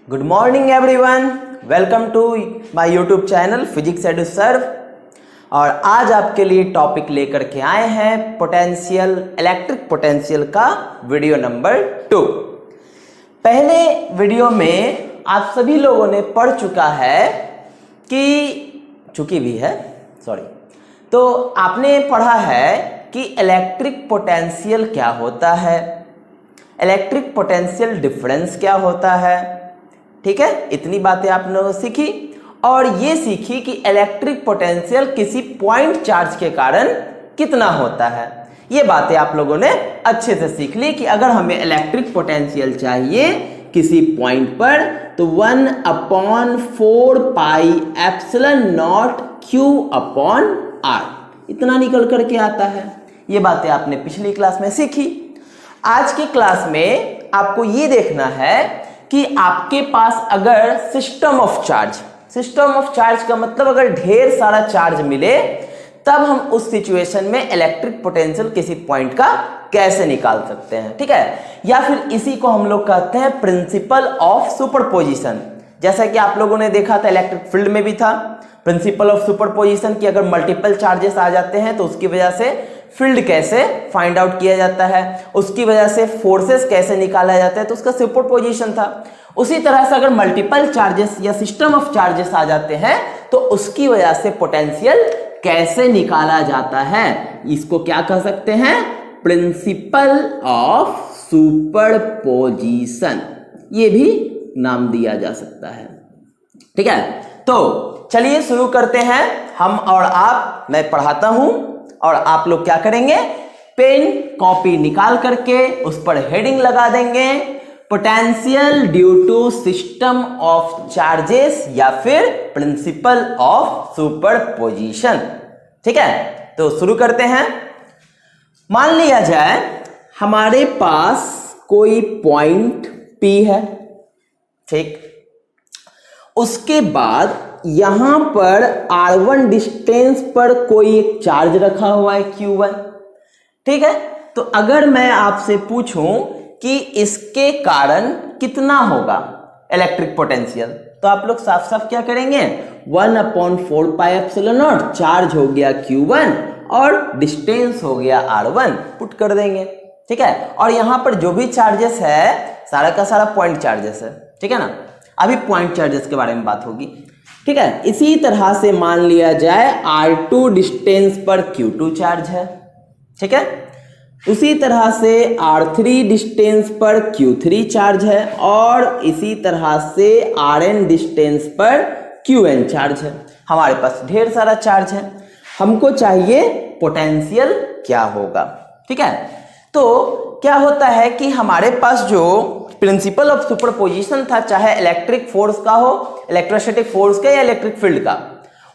Good morning everyone, welcome to my YouTube channel physics edu serve. और आज आपके लिए टॉपिक लेकर के आए हैं पोटेंशियल, इलेक्ट्रिक पोटेंशियल का वीडियो नंबर 2। पहले वीडियो में आप सभी लोगों ने पढ़ चुका है तो आपने पढ़ा है कि इलेक्ट्रिक पोटेंशियल क्या होता है, इलेक्ट्रिक पोटेंशियल डिफरेंस क्या होता है। ठीक है, इतनी बातें आपने सीखी और ये सीखी कि इलेक्ट्रिक पोटेंशियल किसी पॉइंट चार्ज के कारण कितना होता है। ये बातें आप लोगों ने अच्छे से सीख ली कि अगर हमें इलेक्ट्रिक पोटेंशियल चाहिए किसी पॉइंट पर तो 1/4 पाई एप्सिलॉन नॉट Q/R इतना निकल करके आता है। ये बातें आपने पिछली क्लास में सीखी। आज की क्लास में आपको ये देखना है कि आपके पास अगर सिस्टम ऑफ चार्ज का मतलब अगर ढेर सारा चार्ज मिले तब हम उस सिचुएशन में इलेक्ट्रिक पोटेंशियल किसी पॉइंट का कैसे निकाल सकते हैं। ठीक है, या फिर इसी को हम लोग कहते हैं प्रिंसिपल ऑफ सुपरपोजिशन। जैसा कि आप लोगों ने देखा था इलेक्ट्रिक फील्ड में भी था प्रिंसिपल ऑफ सुपरपोजिशन कि अगर मल्टीपल चार्जेस आ जाते हैं तो उसकी वजह से फील्ड कैसे फाइंड आउट किया जाता है, उसकी वजह से फोर्सेस कैसे निकाला जाता है, तो उसका सुपरपोजिशन था। उसी तरह से अगर मल्टीपल चार्जेस या सिस्टम ऑफ चार्जेस आ जाते हैं तो उसकी वजह से पोटेंशियल कैसे निकाला जाता है, इसको क्या कह सकते हैं, प्रिंसिपल ऑफ सुपरपोजिशन, ये भी नाम दिया जा सकता है। ठीक है, तो चलिए शुरू करते हैं हम और आप। मैं पढ़ाता हूं और आप लोग क्या करेंगे, पेन कॉपी निकाल करके उस पर हेडिंग लगा देंगे, potential due to system of charges या फिर प्रिंसिपल ऑफ सुपरपोजिशन। ठीक है, तो शुरू करते हैं। मान लिया जाए हमारे पास कोई पॉइंट P है, ठीक, उसके बाद यहां पर R1 डिस्टेंस पर कोई एक चार्ज रखा हुआ है Q1। ठीक है, तो अगर मैं आपसे पूछूं कि इसके कारण कितना होगा इलेक्ट्रिक पोटेंशियल, तो आप लोग साफ साफ क्या करेंगे, 1/4 पाई एप्सिलॉन नॉट, चार्ज हो गया Q1 और डिस्टेंस हो गया R1, पुट कर देंगे। ठीक है, और यहां पर जो भी चार्जेस है सारा का सारा पॉइंट चार्जेस है। ठीक है ना, अभी पॉइंट चार्जेस के बारे में बात होगी। ठीक है, इसी तरह से मान लिया जाए R2 डिस्टेंस पर Q2 चार्ज है। ठीक है, उसी तरह से R3 डिस्टेंस पर Q3 चार्ज है और इसी तरह से Rn डिस्टेंस पर Qn चार्ज है। हमारे पास ढेर सारा चार्ज है, हमको चाहिए पोटेंशियल क्या होगा। ठीक है, तो क्या होता है कि हमारे पास जो प्रिंसिपल ऑफ सुपरपोजिशन था, चाहे इलेक्ट्रिक फोर्स का हो, इलेक्ट्रोस्टैटिक फोर्स का या इलेक्ट्रिक फील्ड का,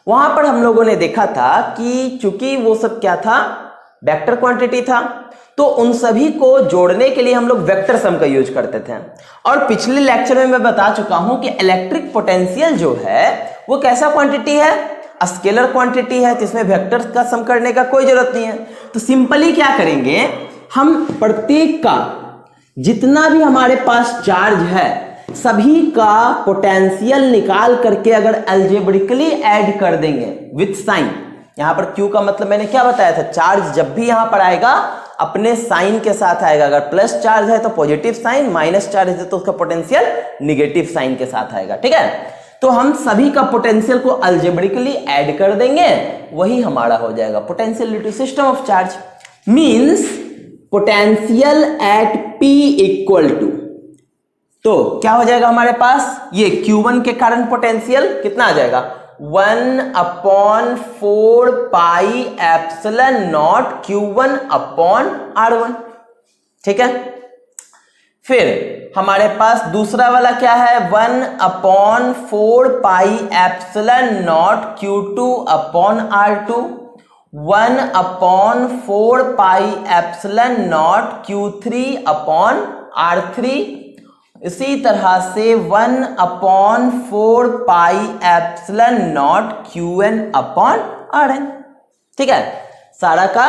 वहां पर हम लोगों ने देखा था कि चूंकि वो सब क्या था, वेक्टर क्वांटिटी था, तो उन सभी को जोड़ने के लिए हम लोग वेक्टर सम का यूज करते थे। और पिछले लेक्चर में मैं बता चुका हूं कि इलेक्ट्रिक पोटेंशियल जो है वो कैसा क्वांटिटी है, स्केलर क्वांटिटी है, जिसमें वेक्टर्स का सम करने का कोई जरूरत नहीं है। तो सिंपली क्या करेंगे, हम प्रत्येक का जितना भी हमारे पास चार्ज है सभी का पोटेंशियल निकाल करके अगर अलजेब्रिकली ऐड कर देंगे विथ साइन, यहां पर Q का मतलब मैंने क्या बताया था, चार्ज जब भी यहां पर आएगा अपने साइन के साथ आएगा। अगर प्लस चार्ज है तो पॉजिटिव साइन, माइनस चार्ज है तो उसका पोटेंशियल निगेटिव साइन के साथ आएगा। ठीक है, तो हम सभी का पोटेंशियल को अलजेब्रिकली ऐड कर देंगे, वही हमारा हो जाएगा potential due to system of charge. Means potential at P equal to, तो क्या हो जाएगा हमारे पास, ये Q1 के कारण पोटेंशियल कितना आ जाएगा, 1/4 पाई एप्सिलॉन नॉट Q1/R1। ठीक है, फिर हमारे पास दूसरा वाला क्या है, 1/4 pi epsilon not Q2/R2, 1/4 pi epsilon not Q3/R3, इसी तरह से 1/4 पाई एप्सिलॉन नॉट Qn/Rn। ठीक है, सारा का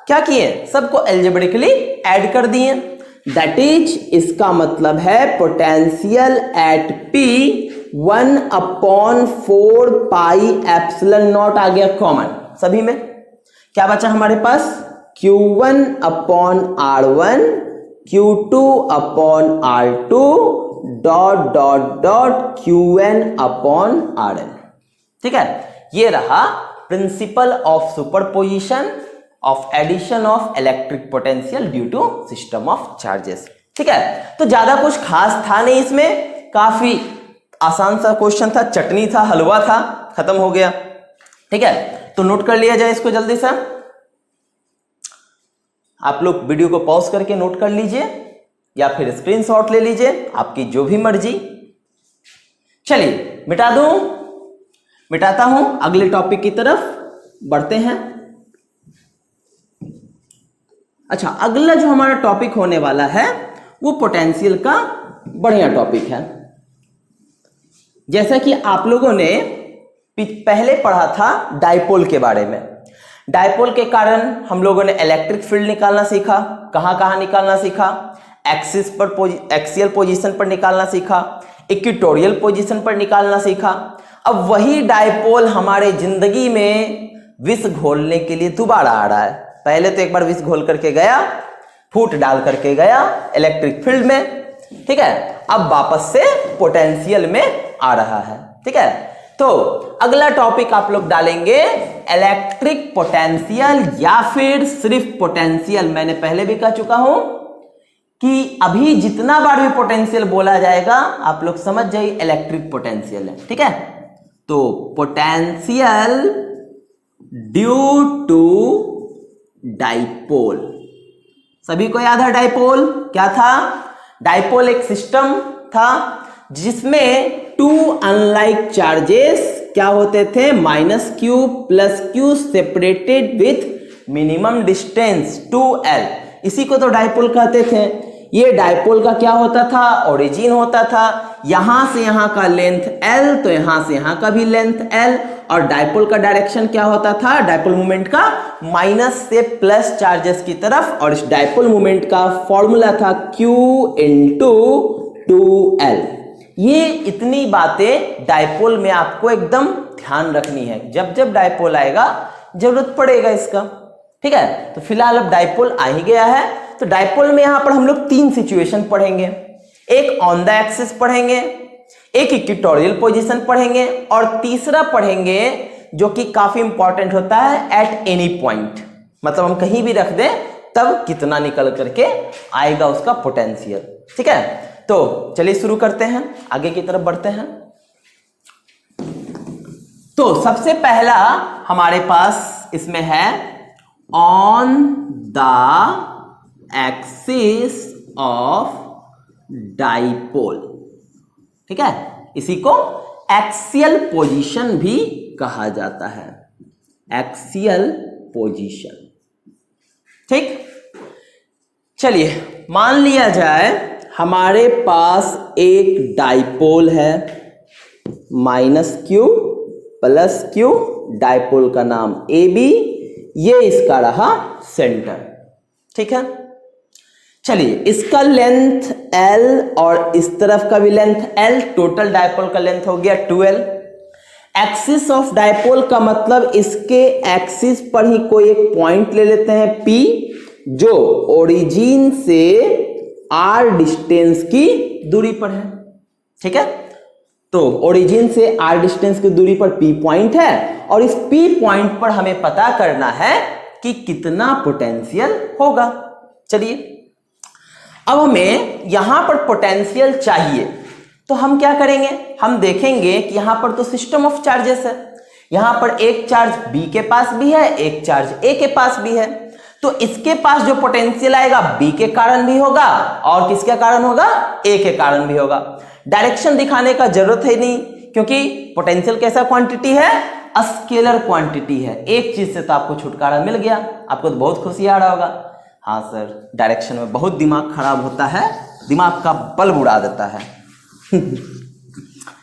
क्या किए, सबको एल्जेब्रिकली ऐड कर दिए। दैट इज, इसका मतलब है potential at P 1/4 pi epsilon naught आ गया कॉमन सभी में। क्या बचा हमारे पास, Q1/R1 Q2/R2 dot dot dot Qn/Rn। ठीक है, ये रहा principle of superposition of addition of electric potential due to system of charges. ठीक है, तो ज्यादा कुछ खास था नहीं इसमें, काफी आसान सा क्वेश्चन था, चटनी था, हलवा था, खत्म हो गया। ठीक है, तो नोट कर लिया जाए इसको जल्दी से। आप लोग वीडियो को पॉज करके नोट कर लीजिए या फिर स्क्रीनशॉट ले लीजिए, आपकी जो भी मर्जी। चलिए मिटा दूं, मिटाता हूं, अगले टॉपिक की तरफ बढ़ते हैं। अच्छा, अगला जो हमारा टॉपिक होने वाला है वो पोटेंशियल का बढ़िया टॉपिक है। जैसा कि आप लोगों ने पहले पढ़ा था डाइपोल के बारे में। डाइपोल के कारण हम लोगों ने इलेक्ट्रिक फील्ड निकालना सीखा। कहां कहां निकालना सीखा, एक्सिस पर, एक्सियल पोजीशन पर निकालना सीखा, इक्वेटोरियल पोजीशन पर निकालना सीखा। अब वही डाइपोल हमारे जिंदगी में विष घोलने के लिए दोबारा आ रहा है। पहले तो एक बार विष घोल करके गया, फूट डाल करके गया इलेक्ट्रिक फील्ड में। ठीक है, अब वापस से पोटेंशियल में आ रहा है। ठीक है, तो अगला टॉपिक आप लोग डालेंगे इलेक्ट्रिक पोटेंशियल या फिर सिर्फ पोटेंशियल। मैंने पहले भी कह चुका हूं कि अभी जितना बार भी पोटेंशियल बोला जाएगा आप लोग समझ जाइए इलेक्ट्रिक पोटेंशियल है। ठीक है, तो पोटेंशियल ड्यू टू डाइपोल, सभी को याद है डाइपोल क्या था? डाइपोल एक सिस्टम था जिसमें टू अनलाइक चार्जेस क्या होते थे, -q + q separated with minimum distance 2l। इसी को तो डाइपोल कहते थे। ये डाइपोल का क्या होता था, ओरिजिन होता था। यहां से यहां का लेंथ l, तो यहां से यहां का भी लेंथ l। और डाइपोल का डायरेक्शन क्या होता था, डाइपोल मोमेंट का माइनस से प्लस चार्जेस की तरफ। और इस डाइपोल मोमेंट का फॉर्मूला था q × 2l। ये इतनी बातें डाइपोल में आपको एकदम ध्यान रखनी है, जब जब डाइपोल आएगा जरूरत पड़ेगा इसका। ठीक है, तो फिलहाल अब डाइपोल आ ही गया है। तो डाइपोल में यहां पर हम लोग 3 सिचुएशन पढ़ेंगे। एक ऑन द एक्सिस पढ़ेंगे, एक इक्वेटोरियल पोजीशन पढ़ेंगे, और तीसरा पढ़ेंगे जो कि काफी इंपॉर्टेंट होता है एट एनी पॉइंट। मतलब हम कहीं भी रख दें तब कितना निकल करके आएगा उसका पोटेंशियल। ठीक है, तो चलिए शुरू करते हैं, आगे की तरफ बढ़ते हैं। तो सबसे पहला हमारे पास इसमें है on the axis of dipole. ठीक है, इसी को एक्सियल पोजीशन भी कहा जाता है, एक्सियल पोजीशन। ठीक, चलिए मान लिया जाए हमारे पास एक डाइपोल है, -q + q, डाइपोल का नाम AB, ये इसका रहा सेंटर। ठीक है, चलिए इसका लेंथ L और इस तरफ का भी लेंथ L, टोटल डाइपोल का लेंथ हो गया 2L। एक्सिस ऑफ डाइपोल का मतलब इसके एक्सिस पर ही कोई एक पॉइंट ले लेते हैं P, जो ओरिजिन से R डिस्टेंस की दूरी पर है। ठीक है, तो ओरिजिन से R डिस्टेंस की दूरी पर P पॉइंट है, और इस P पॉइंट पर हमें पता करना है कि कितना पोटेंशियल होगा। चलिए अब हमें यहां पर पोटेंशियल चाहिए, तो हम क्या करेंगे, हम देखेंगे कि यहां पर तो सिस्टम ऑफ चार्जेस है। यहां पर एक चार्ज B के पास भी है, एक चार्ज A के पास भी है। तो इसके पास जो पोटेंशियल आएगा B के कारण भी होगा, और किसके कारण होगा, A के कारण भी होगा। डायरेक्शन दिखाने का जरूरत है नहीं, क्योंकि पोटेंशियल कैसा क्वांटिटी है, स्केलर क्वांटिटी है। एक चीज से तो आपको छुटकारा मिल गया, आपको तो बहुत खुशी आ रहा होगा। हाँ सर, डायरेक्शन में बहुत दिमाग खराब होता है, दिमाग का बल्ब उड़ा देता है।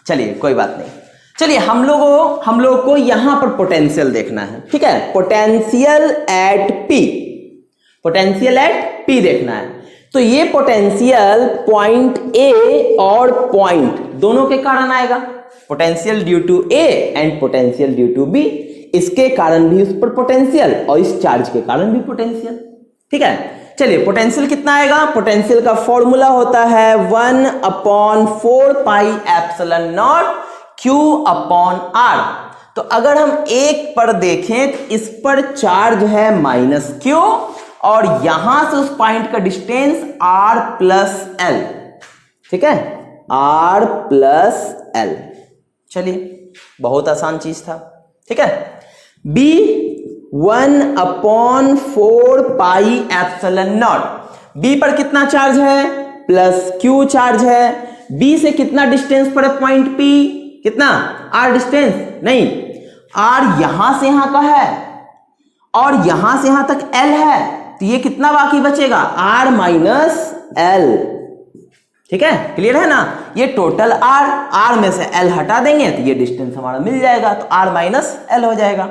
चलिए कोई बात नहीं, चलिए हम लोगों को यहां पर पोटेंशियल देखना है। ठीक है, potential at P potential at P देखना है। तो ये पोटेंशियल पॉइंट A और पॉइंट दोनों के कारण आएगा, potential due to A and potential due to B। इसके कारण भी उस पर पोटेंशियल और इस चार्ज के कारण भी पोटेंशियल। ठीक है, चलिए पोटेंशियल कितना आएगा? पोटेंशियल का फॉर्मूला होता है 1/4πε0 Q/R। तो अगर हम एक पर देखें तो इस पर चार्ज है -Q और यहां से उस पॉइंट का डिस्टेंस R+L। ठीक है, R+L। चलिए बहुत आसान चीज था। ठीक है, B 1/4πε0। B पर कितना चार्ज है? +Q चार्ज है। B से कितना डिस्टेंस पर है पॉइंट P? कितना? R डिस्टेंस नहीं, R यहां से यहां का है और यहां से यहां तक L है, तो ये कितना बाकी बचेगा? R - L। ठीक है, क्लियर है ना? ये टोटल R में से L हटा देंगे तो ये डिस्टेंस हमारा मिल जाएगा, तो R - L हो जाएगा।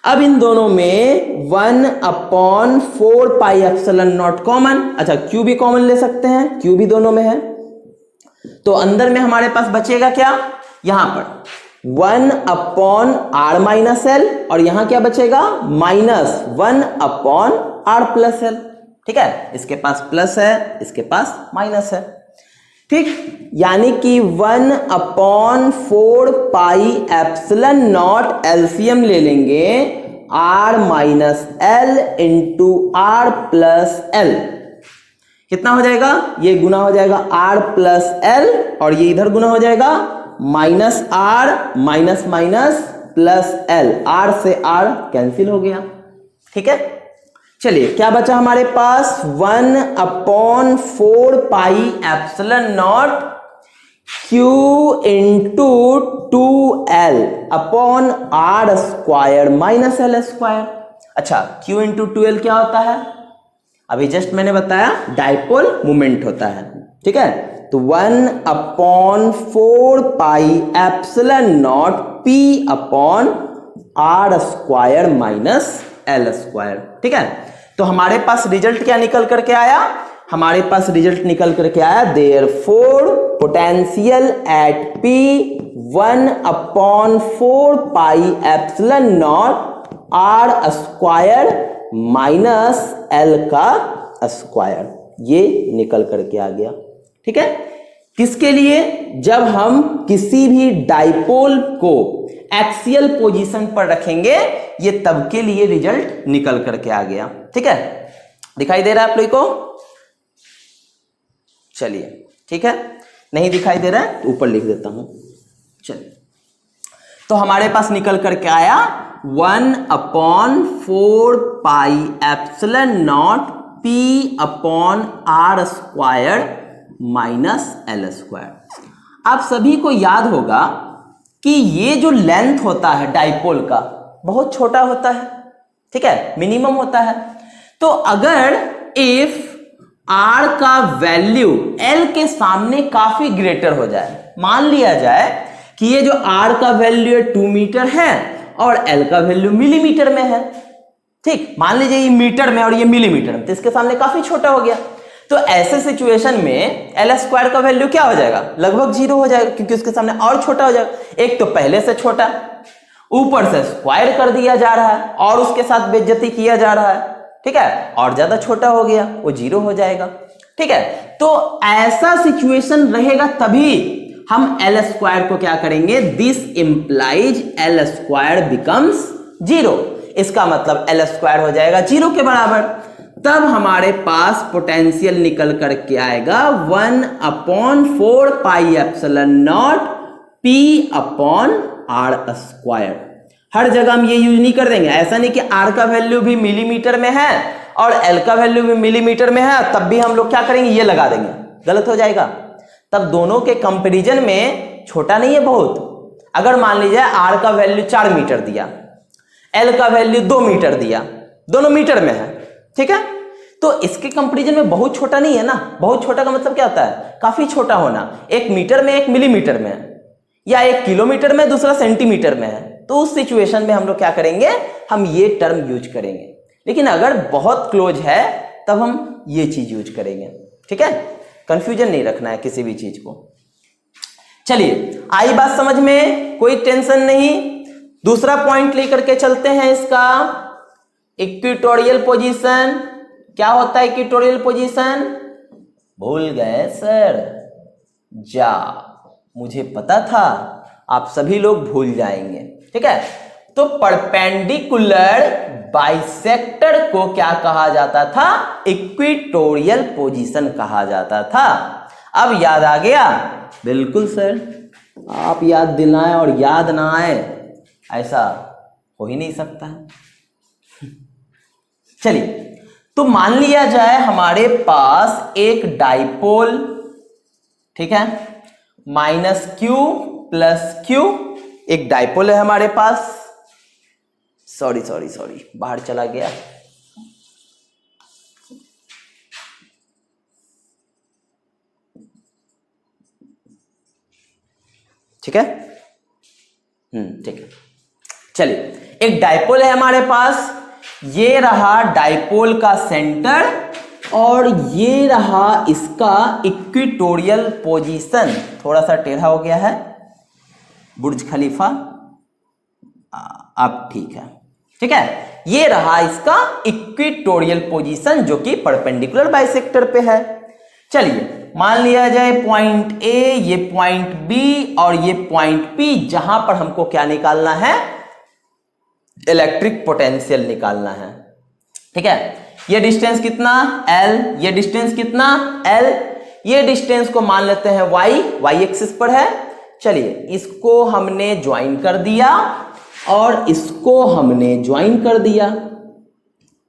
अब इन दोनों में 1/4πε0 कॉमन, अच्छा Q भी कॉमन ले सकते हैं, Q भी दोनों में है, तो अंदर में हमारे पास बचेगा क्या? यहां पर 1/R-L और यहां क्या बचेगा? -1/R+L। ठीक है, इसके पास प्लस है, इसके पास माइनस है। ठीक, यानी कि 1/4πε0 एलसीएम ले लेंगे R-L इंटू R+L। कितना हो जाएगा? ये गुना हो जाएगा R+L और ये इधर गुना हो जाएगा -R -+ L। R से R कैंसिल हो गया। ठीक है, चलिए क्या बचा हमारे पास? 1/4πε0 Q into 2L upon R square -L square. अच्छा, Q इंटू 2L क्या होता है? अभी जस्ट मैंने बताया, डाइपोल मोमेंट होता है। ठीक है, तो 1/4πε0 P upon R square -L square. ठीक है, तो हमारे पास रिजल्ट क्या निकल करके आया? हमारे पास रिजल्ट निकल करके आया therefore potential at P 1/4πε0 R square -L का स्क्वायर, ये निकल करके आ गया। ठीक है, किसके लिए? जब हम किसी भी डाइपोल को एक्सियल पोजीशन पर रखेंगे, ये तब के लिए रिजल्ट निकल करके आ गया। ठीक है, दिखाई दे रहा है आप लोग को? चलिए ठीक है, नहीं दिखाई दे रहा है तो ऊपर लिख देता हूं। चलिए, तो हमारे पास निकल करके आया 1/4πε0 P upon R square -L square. आप सभी को याद होगा कि ये जो लेंथ होता है डाइपोल का बहुत छोटा होता है। ठीक है, मिनिमम होता है। तो अगर इफ R का वैल्यू L के सामने काफी ग्रेटर हो जाए, मान लिया जाए कि ये जो R का वैल्यू 2 मीटर है और L का वैल्यू मिलीमीटर में है। ठीक, मान लीजिए ये मीटर में और ये मिलीमीटर में, तो इसके सामने काफी छोटा हो गया। तो ऐसे सिचुएशन में L स्क्वायर का वैल्यू क्या हो जाएगा? लगभग 0 हो जाएगा, क्योंकि उसके सामने और छोटा हो जाएगा। एक तो पहले से छोटा, ऊपर से स्क्वायर कर दिया जा रहा है और उसके साथ बेइज्जती किया जा रहा है। ठीक है, और ज्यादा छोटा हो गया, वो 0 हो जाएगा। ठीक है, तो ऐसा सिचुएशन रहेगा तभी हम L स्क्वायर को क्या करेंगे? This implies L square becomes 0। इसका मतलब L स्क्वायर हो जाएगा 0 के बराबर। तब हमारे पास पोटेंशियल निकल करके आएगा 1/4πε0 P अपॉन R स्क्वायर। हर जगह हम ये यूज नहीं कर देंगे। ऐसा नहीं कि R का वैल्यू भी मिलीमीटर में है और L का वैल्यू भी मिलीमीटर में है, तब भी हम लोग क्या करेंगे? ये लगा देंगे, गलत हो जाएगा। तब दोनों के कंपैरिजन में छोटा नहीं है बहुत। अगर मान लीजिए R का वैल्यू 4 मीटर दिया, L का वैल्यू 2 मीटर दिया, दोनों मीटर में है। ठीक है, तो इसके कंपैरिजन में बहुत छोटा नहीं है ना। बहुत छोटा का मतलब क्या होता है? काफी छोटा होना। 1 मीटर में 1 मिलीमीटर में है, या 1 किलोमीटर में दूसरा सेंटीमीटर में है। तो उस सिचुएशन में हम लोग क्या करेंगे? हम ये टर्म यूज करेंगे। लेकिन अगर बहुत क्लोज है तब हम ये चीज यूज करेंगे। ठीक है, कंफ्यूजन नहीं रखना है किसी भी चीज को। चलिए आई बात समझ में, कोई टेंशन नहीं। दूसरा पॉइंट लेकर के चलते हैं इसका, इक्वेटोरियल पोजीशन। क्या होता है इक्वेटोरियल पोजीशन? भूल गए सर? जा, मुझे पता था आप सभी लोग भूल जाएंगे। ठीक है, तो परपेंडिकुलर बाइसेक्टर को क्या कहा जाता था? इक्वेटोरियल पोजीशन कहा जाता था। अब याद आ गया? बिल्कुल सर, आप याद दिलाएं और याद ना आए ऐसा हो ही नहीं सकता है। चलिए, तो मान लिया जाए हमारे पास एक डाइपोल, ठीक है, -q + q, एक डाइपोल है हमारे पास। सॉरी बाहर चला गया। ठीक है, ठीक है। चलिए, एक डाइपोल है हमारे पास, ये रहा डाइपोल का सेंटर और ये रहा इसका इक्वेटोरियल पोजीशन। थोड़ा सा टेढ़ा हो गया है, बुर्ज खलीफा, अब ठीक है। ठीक है, ये रहा इसका इक्वेटोरियल पोजीशन जो कि परपेंडिकुलर बाइसेक्टर पे है। चलिए मान लिया जाए पॉइंट ए, ये पॉइंट बी और ये पॉइंट पी, जहां पर हमको क्या निकालना है? इलेक्ट्रिक पोटेंशियल निकालना है। ठीक है, ये डिस्टेंस कितना? L, ये डिस्टेंस कितना? L, ये डिस्टेंस को मान लेते हैं y एक्सिस पर है। चलिए इसको हमने ज्वाइन कर दिया और इसको हमने ज्वाइन कर दिया।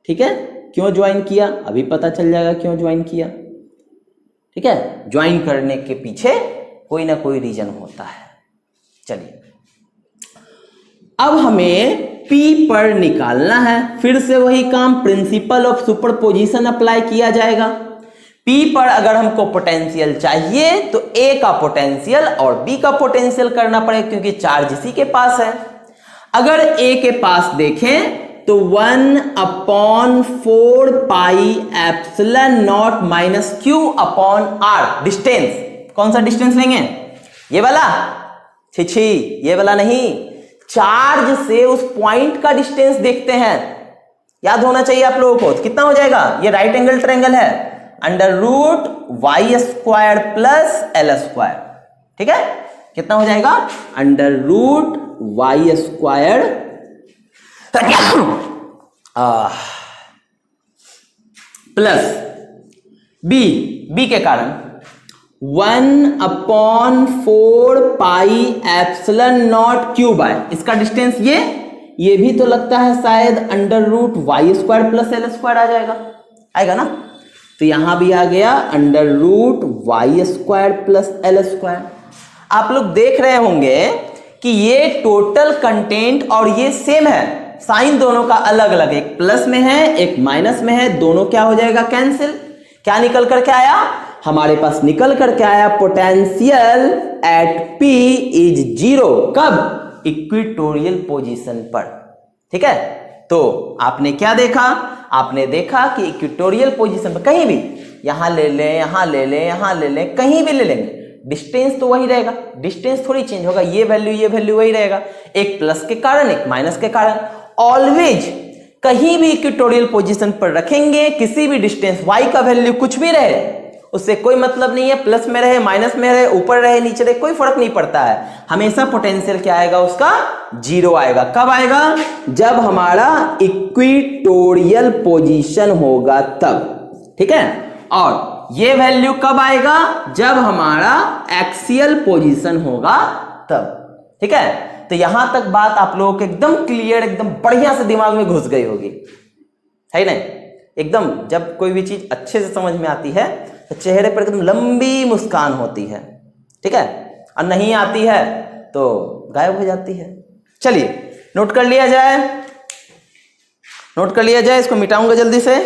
ठीक है, क्यों ज्वाइन किया अभी पता चल जाएगा क्यों ज्वाइन किया। ठीक है, ज्वाइन करने के पीछे कोई ना कोई रीजन होता है। चलिए अब हमें P पर निकालना है। फिर से वही काम, प्रिंसिपल ऑफ सुपरपोजिशन अप्लाई किया जाएगा। P पर अगर हमको पोटेंशियल चाहिए तो A का पोटेंशियल और B का पोटेंशियल करना पड़ेगा क्योंकि चार्ज इसी के पास है। अगर A के पास देखें तो 1/4 pi epsilon not -q/r, distance. कौन सा डिस्टेंस लेंगे? ये वाला? छी, ये वाला नहीं, चार्ज से उस पॉइंट का डिस्टेंस देखते हैं। याद होना चाहिए आप लोगों को। कितना हो जाएगा? ये राइट एंगल ट्रायंगल है, √y² + l²। ठीक है, कितना हो जाएगा? √y² प्लस b के कारण 1/4 पाई एप्सिलॉन नॉट q/, इसका डिस्टेंस ये भी तो लगता है शायद √y² + l² आ जाएगा, आएगा ना? तो यहां भी आ गया √y² + l²। आप लोग देख रहे होंगे कि ये टोटल कंटेंट और ये सेम है, साइन दोनों का अलग अलग, एक प्लस में है एक माइनस में है, दोनों क्या हो जाएगा? कैंसिल। क्या निकल करके आया हमारे पास? निकल करके आया पोटेंशियल एट P इज 0। कब? इक्वेटोरियल पोजीशन पर। ठीक है, तो आपने क्या देखा? आपने देखा कि इक्वेटोरियल पोजीशन पर कहीं भी, यहां ले लें, यहां ले लें, यहां ले लें, कहीं भी ले लेंगे, डिस्टेंस तो वही रहेगा, डिस्टेंस थोड़ी चेंज होगा। ये वैल्यू वही रहेगा, एक प्लस के कारण एक माइनस के कारण। ऑलवेज कहीं भी इक्वेटोरियल पोजीशन पर रखेंगे, किसी भी डिस्टेंस y का वैल्यू कुछ भी रहे उससे कोई मतलब नहीं है, प्लस में रहे माइनस में रहे ऊपर रहे नीचे रहे कोई फर्क नहीं पड़ता है। हमेशा पोटेंशियल क्या आएगा? उसका 0 आएगा। कब आएगा? जब हमारा इक्वेटोरियल पोजीशन होगा तब। ठीक है, और ये वैल्यू कब आएगा? जब हमारा एक्सियल पोजीशन होगा तब। ठीक है, तो यहां तक बात आप लोगों को एकदम क्लियर, एकदम बढ़िया से दिमाग में घुस गई होगी, है नहीं? एकदम जब कोई भी चीज अच्छे से समझ में आती है तो चेहरे पर एकदम लंबी मुस्कान होती है। ठीक है, और नहीं आती है तो गायब हो जाती है। चलिए नोट कर लिया जाए, नोट कर लिया जाए, इसको मिटाऊंगा जल्दी से।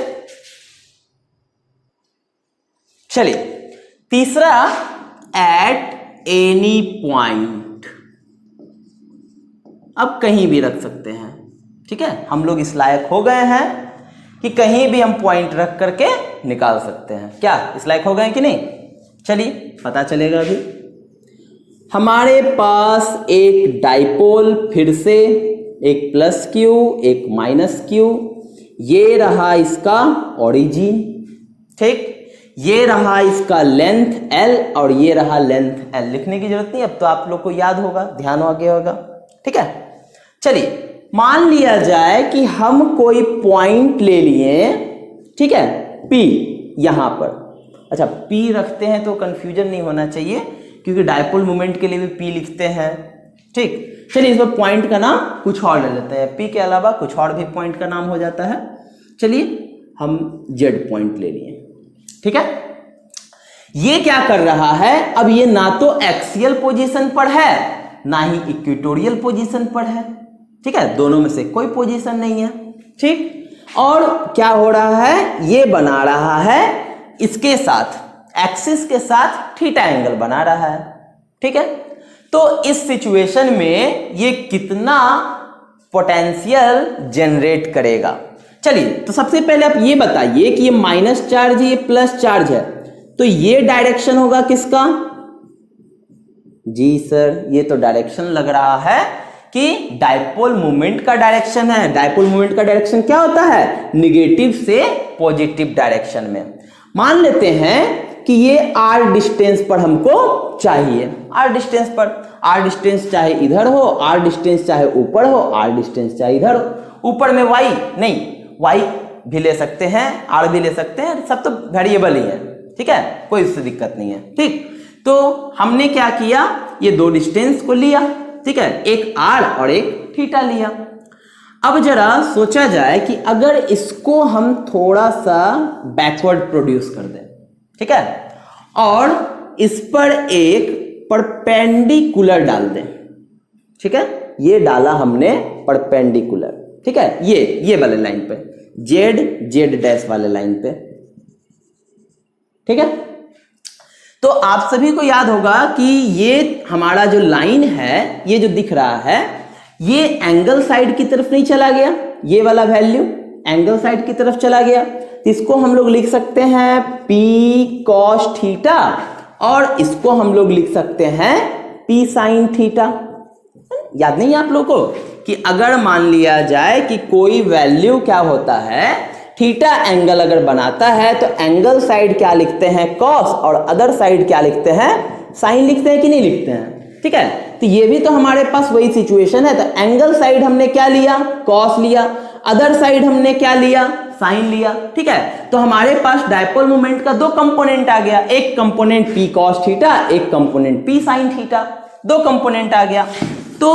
चलिए तीसरा, एट एनी पॉइंट। अब कहीं भी रख सकते हैं। ठीक है, हम लोग इस लायक हो गए हैं कि कहीं भी हम पॉइंट रख करके निकाल सकते हैं। क्या इस लायक हो गए कि नहीं? चलिए पता चलेगा अभी। हमारे पास एक डाइपोल, फिर से एक प्लस क्यू एक माइनस क्यू, ये रहा इसका ओरिजिन, ठीक, ये रहा इसका लेंथ L और ये रहा लेंथ L। लिखने की जरूरत नहीं, अब तो आप लोग को याद होगा, ध्यान आ गया होगा, ठीक है। चलिए मान लिया जाए कि हम कोई पॉइंट ले लिए, ठीक है, P यहां पर। अच्छा P रखते हैं तो कंफ्यूजन नहीं होना चाहिए, क्योंकि डायपोल मोमेंट के लिए भी P लिखते हैं, ठीक। चलिए इस पर पॉइंट का नाम कुछ और ले लेते हैं, P के अलावा कुछ और भी पॉइंट का नाम हो जाता है। चलिए हम Z पॉइंट ले लिए, ठीक है। ये क्या कर रहा है, अब ये ना तो एक्सियल पोजीशन पर है ना ही इक्वेटोरियल पोजीशन पर है, ठीक है, दोनों में से कोई पोजीशन नहीं है, ठीक। और क्या हो रहा है, ये बना रहा है इसके साथ, एक्सिस के साथ थीटा एंगल बना रहा है, ठीक है। तो इस सिचुएशन में ये कितना पोटेंशियल जनरेट करेगा? चलिए तो सबसे पहले आप ये बताइए कि ये माइनस चार्ज है, ये प्लस चार्ज है, तो ये डायरेक्शन होगा किसका? जी सर, ये तो डायरेक्शन लग रहा है कि डायपोल मोमेंट का डायरेक्शन है। डायपोल मोमेंट का डायरेक्शन क्या होता है? निगेटिव से पॉजिटिव डायरेक्शन में। मान लेते हैं कि ये r डिस्टेंस पर हमको चाहिए, r डिस्टेंस पर, r डिस्टेंस चाहे इधर हो, r डिस्टेंस चाहे ऊपर हो, r डिस्टेंस चाहे इधर हो, ऊपर में y नहीं, y भी ले सकते हैं, r भी ले सकते हैं, सब तो वेरिएबल ही है, ठीक है, कोई उससे दिक्कत नहीं है, ठीक। तो हमने क्या किया, ये दो डिस्टेंस को लिया, ठीक है, एक r और एक थीटा लिया। अब जरा सोचा जाए कि अगर इसको हम थोड़ा सा बैकवर्ड प्रोड्यूस कर दें, ठीक है, और इस पर एक परपेंडिकुलर डाल दें, ठीक है, ये डाला हमने परपेंडिकुलर, ठीक है, ये वाले लाइन पे, z डैश वाले लाइन पे, ठीक है। तो आप सभी को याद होगा कि ये हमारा जो लाइन है, ये जो दिख रहा है, ये एंगल साइड की तरफ नहीं चला गया, ये वाला वैल्यू एंगल साइड की तरफ चला गया, तो इसको हम लोग लिख सकते हैं P cos थीटा, और इसको हम लोग लिख सकते हैं P sin थीटा। याद नहीं है आप लोगों को कि अगर मान लिया जाए कि कोई वैल्यू क्या होता है, थीटा एंगल अगर बनाता है तो एंगल साइड क्या लिखते हैं? cos, और अदर साइड क्या लिखते हैं? sin लिखते हैं कि नहीं लिखते हैं, ठीक है। तो ये भी तो हमारे पास वही सिचुएशन है, तो एंगल साइड हमने क्या लिया? cos लिया, अदर साइड हमने क्या लिया? sin लिया, ठीक है। तो हमारे पास डायपोल मोमेंट का दो कंपोनेंट आ गया, एक कंपोनेंट P cos थीटा, एक कंपोनेंट P sin थीटा, दो कंपोनेंट आ गया। तो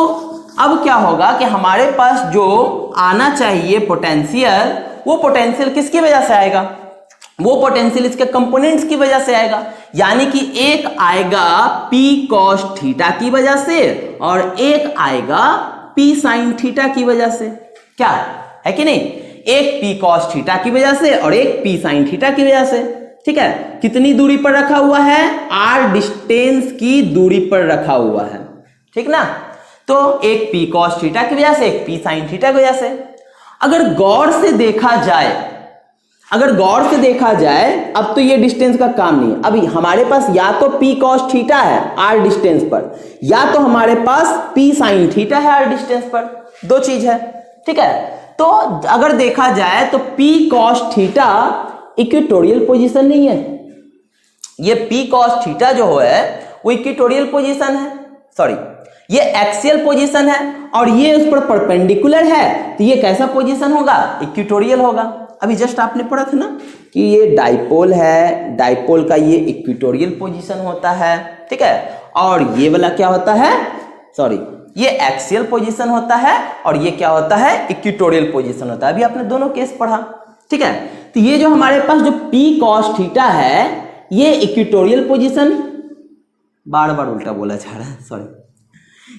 अब क्या होगा कि हमारे पास जो आना चाहिए पोटेंशियल, वो पोटेंशियल किसकी वजह से आएगा? वो पोटेंशियल इसके कंपोनेंट्स की वजह से आएगा, यानी कि एक आएगा P cos थीटा की वजह से और एक आएगा P sin थीटा की वजह से, क्या है कि नहीं? एक P cos थीटा की वजह से और एक P sin थीटा की वजह से, ठीक है। कितनी दूरी पर रखा हुआ है? r डिस्टेंस की दूरी पर रखा हुआ है, ठीक ना। तो एक P cos थीटा की वजह से, एक P sin थीटा की वजह से। अगर गौर से देखा जाए, अब तो ये डिस्टेंस का काम नहीं है, अभी हमारे पास या तो P cos थीटा है r डिस्टेंस पर, या तो हमारे पास P sin थीटा है r डिस्टेंस पर, दो चीज है, ठीक है। तो अगर देखा जाए तो P cos theta equatorial position नहीं है, ये P cos थीटा जो है वो इक्वेटोरियल पोजीशन है, सॉरी ये एक्सियल पोजीशन है, और ये उस पर परपेंडिकुलर है, तो ये कैसा पोजीशन होगा? इक्वेटोरियल होगा। अभी जस्ट आपने पढ़ा था ना कि ये डाइपोल है, डाइपोल का ये इक्वेटोरियल पोजीशन होता है, ठीक है, और ये वाला क्या होता है? सॉरी ये एक्सियल पोजीशन होता है, और ये क्या होता है? इक्वेटोरियल पोजीशन होता है। अभी आपने दोनों केस पढ़ा, ठीक है। तो ये जो हमारे पास जो P cos थीटा है, ये इक्वेटोरियल पोजीशन, बार बार उल्टा बोला जा रहा है, सॉरी,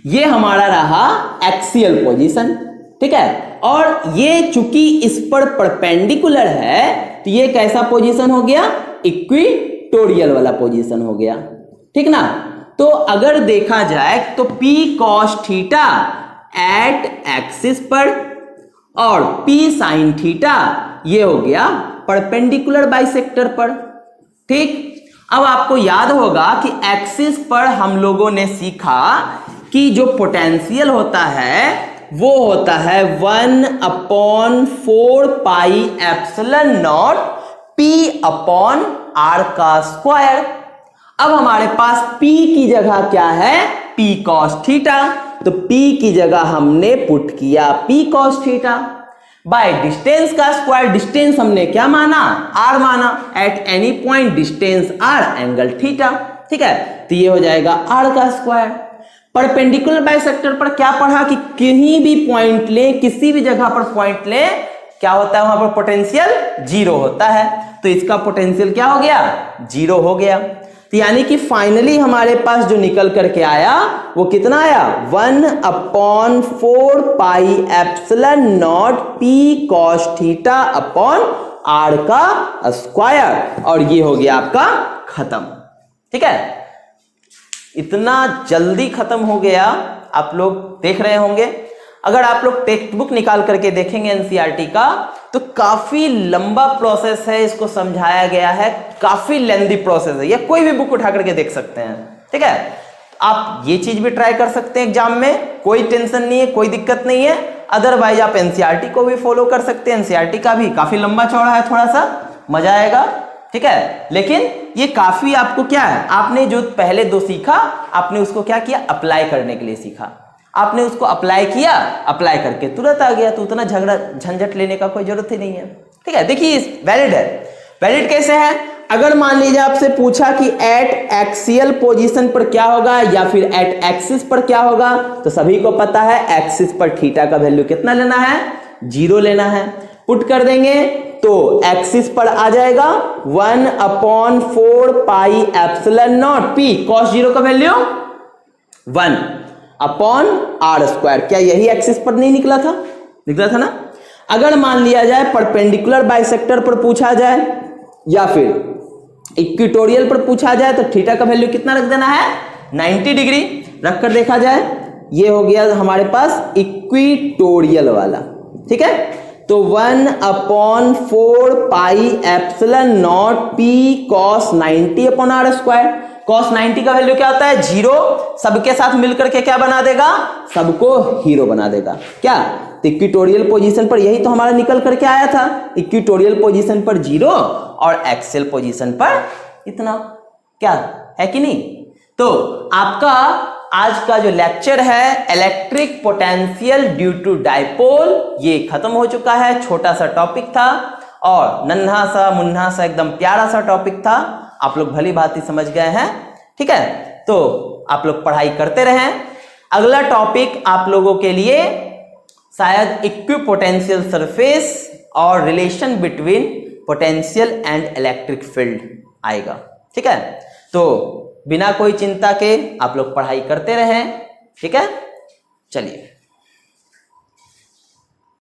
ये हमारा रहा एक्सियल पोजीशन, ठीक है। और ये चूंकि इस पर परपेंडिकुलर है, तो ये कैसा पोजीशन हो गया? इक्वेटोरियल वाला पोजीशन हो गया, ठीक ना। तो अगर देखा जाए तो P cos theta at axis पर और P sin थीटा ये हो गया परपेंडिकुलर बाइसेक्टर पर। ठीक, अब आपको याद होगा कि एक्सिस पर हम लोगों ने सीखा कि जो पोटेंशियल होता है वो होता है 1/4 pi epsilon not P upon R का स्क्वायर। अब हमारे पास P की जगह क्या है, P cos थीटा, तो P की जगह हमने पुट किया P cos theta by distance का स्क्वायर। डिस्टेंस हमने क्या माना, R माना। At any point distance R angle theta. ठीक है, तो ये हो जाएगा R का स्क्वायर। परपेंडिकुलर बाइसेक्टर पर क्या पढ़ा कि कहीं भी पॉइंट ले, किसी भी जगह पर पॉइंट ले, क्या होता है वहां पर पोटेंशियल जीरो होता है। तो इसका पोटेंशियल क्या हो गया, जीरो हो गया। तो यानी कि फाइनली हमारे पास जो निकल करके आया वो कितना आया, 1/4 pi epsilon not P cos theta upon R का स्क्वायर। और ये हो गया आपका खत्म। ठीक है, इतना जल्दी खत्म हो गया, आप लोग देख रहे होंगे। अगर आप लोग टेक्स्ट बुक निकाल करके देखेंगे एनसीईआरटी का, तो काफी लंबा प्रोसेस है, इसको समझाया गया है, काफी लेंथी प्रोसेस है। या कोई भी बुक उठा करके देख सकते हैं। ठीक है, आप ये चीज भी ट्राई कर सकते हैं एग्जाम में, कोई टेंशन नहीं है, कोई दिक्कत नहीं है। अदरवाइज आप एनसीईआरटी को भी फॉलो कर सकते हैं। एनसीईआरटी का भी काफी लंबा चौड़ा है, थोड़ा सा मजा आएगा। ठीक है, लेकिन ये काफी आपको क्या है, आपने जो पहले दो सीखा, आपने उसको क्या किया, अप्लाई करने के लिए सीखा। आपने उसको अप्लाई किया, अप्लाई करके तुरंत आ गया, तो उतना झगड़ा झंझट लेने का कोई जरूरत ही नहीं है। ठीक है, देखिए वैलिड है। वैलिड कैसे है, अगर मान लीजिए आपसे पूछा कि एट एक्सियल पोजीशन पर क्या होगा या फिर एट एक्सिस पर क्या होगा, तो सभी को पता है एक्सिस पर थीटा का वैल्यू कितना लेना है, 0 लेना है। पुट कर देंगे तो एक्सिस पर आ जाएगा 1/4 pi epsilon not P cos 0 का वैल्यू 1 अपॉन R स्क्वायर। क्या यही एक्सिस पर नहीं निकला था, निकला था ना। अगर मान लिया जाए परपेंडिकुलर बाइसेक्टर पर पूछा जाए या फिर इक्वेटोरियल पर पूछा जाए, तो थीटा का वैल्यू कितना रख देना है, 90 डिग्री रख कर देखा जाए। ये हो गया हमारे पास इक्वेटोरियल वाला। ठीक है, तो 1/4 pi epsilon not P cos 90 upon R square. cos 90 का वैल्यू क्या होता है, 0। सबके साथ मिलकर के क्या बना देगा, सबको हीरो बना देगा। क्या, तो इक्वेटोरियल पोजीशन पर यही तो हमारा निकल करके आया था, इक्वेटोरियल पोजीशन पर 0 और एक्सियल पोजीशन पर इतना। क्या है कि नहीं। तो आपका आज का जो लेक्चर है electric potential due to dipole, ये खत्म हो चुका है। छोटा सा टॉपिक था और नन्हा सा मुन्ना सा एकदम प्यारा सा टॉपिक था, आप लोग भली भांति समझ गए हैं। ठीक है, तो आप लोग पढ़ाई करते रहें। अगला टॉपिक आप लोगों के लिए शायद इक्विपोटेंशियल सरफेस और relation between potential and electric field आएगा। ठीक है, तो बिना कोई चिंता के आप लोग पढ़ाई करते रहें। ठीक है, चलिए।